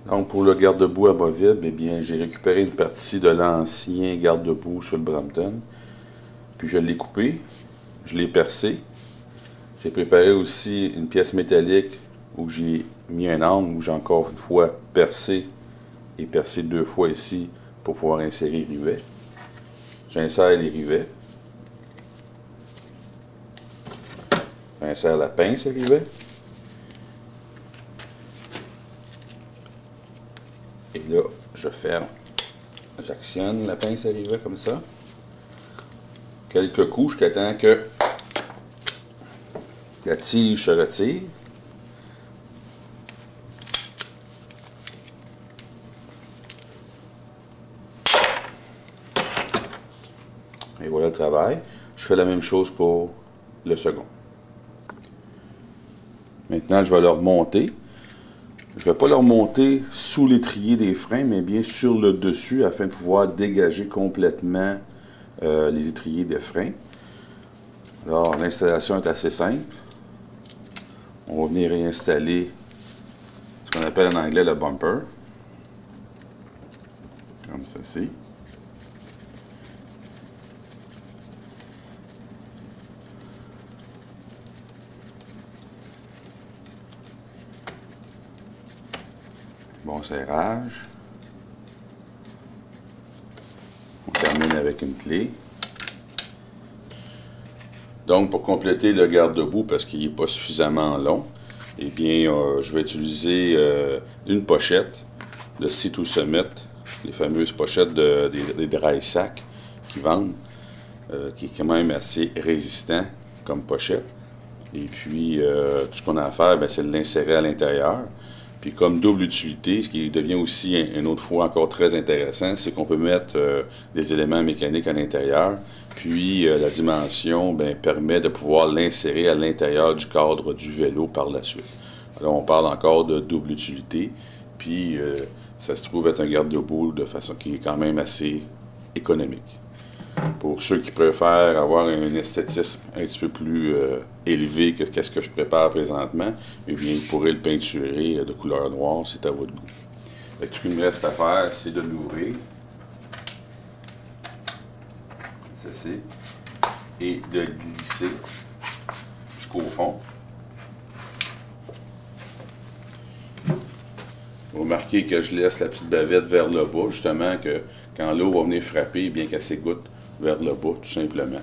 Donc pour le garde-boue amovible, eh bien j'ai récupéré une partie de l'ancien garde-boue sur le Brampton. Puis je l'ai coupé, je l'ai percé. J'ai préparé aussi une pièce métallique où j'ai mis un angle, où j'ai encore une fois percé et percé 2 fois ici pour pouvoir insérer les rivets. J'insère les rivets. J'insère la pince à rivets. Et là, je ferme. J'actionne la pince à rivets comme ça. Quelques coups jusqu'à temps que la tige se retire. Et voilà le travail. Je fais la même chose pour le second. Maintenant, je vais le remonter. Je ne vais pas le remonter sous l'étrier des freins, mais bien sur le dessus afin de pouvoir dégager complètement les étriers des freins. Alors, l'installation est assez simple. On va venir réinstaller ce qu'on appelle en anglais le bumper. Comme ceci. Bon serrage. On termine avec une clé. Donc, pour compléter le garde-boue, parce qu'il n'est pas suffisamment long, eh bien, je vais utiliser une pochette de C2 Summit, les fameuses pochettes des dry sacks qui vendent, qui est quand même assez résistant comme pochette. Et puis, tout ce qu'on a à faire, c'est de l'insérer à l'intérieur. Puis comme double utilité, ce qui devient aussi une autre fois encore très intéressant, c'est qu'on peut mettre des éléments mécaniques à l'intérieur. Puis la dimension permet de pouvoir l'insérer à l'intérieur du cadre du vélo par la suite. Alors on parle encore de double utilité. Puis ça se trouve être un garde-boue de façon qui est quand même assez économique. Pour ceux qui préfèrent avoir un esthétisme un petit peu plus élevé que ce que je prépare présentement, eh bien, vous pourrez le peinturer de couleur noire, c'est à votre goût. Fait que tout ce qu'il me reste à faire, c'est de l'ouvrir. Ceci. Et de glisser jusqu'au fond. Vous remarquez que je laisse la petite bavette vers le bas, justement, que quand l'eau va venir frapper, bien qu'elle s'égoutte vers le bas, tout simplement.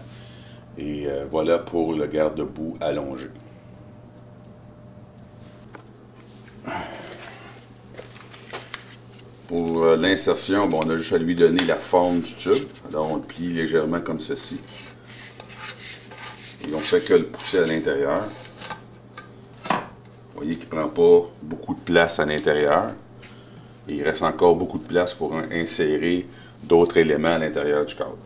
Et voilà pour le garde-boue allongé. Pour l'insertion, on a juste à lui donner la forme du tube. Alors on le plie légèrement comme ceci. Et on fait que le pousser à l'intérieur. Vous voyez qu'il ne prend pas beaucoup de place à l'intérieur. Et il reste encore beaucoup de place pour insérer d'autres éléments à l'intérieur du cadre.